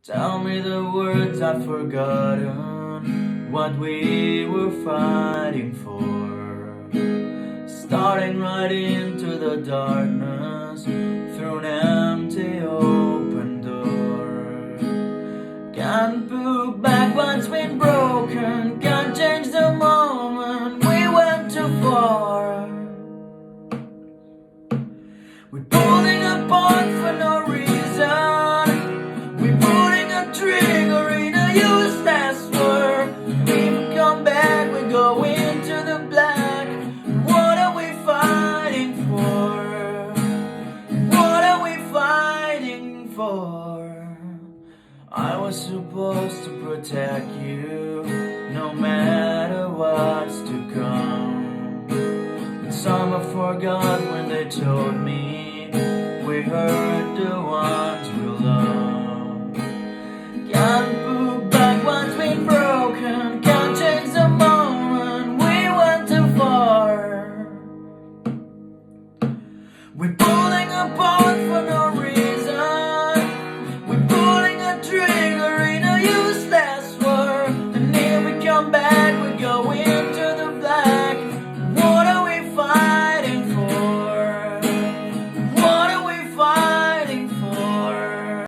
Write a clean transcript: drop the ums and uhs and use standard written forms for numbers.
Tell me the words I've forgotten, what we were fighting for. Starting right into the darkness, through an empty open door. Can't put back what's been broken, can't change the moment we went too far. We're pulling apart for no reason, we're putting a trigger in a useless word. If we come back, we go into the black. What are we fighting for? What are we fighting for? I was supposed to protect you, no matter what's to come. And some I forgot when they told me we hurt the ones we love. Can't put back what's been broken, can't change the moment we went too far. We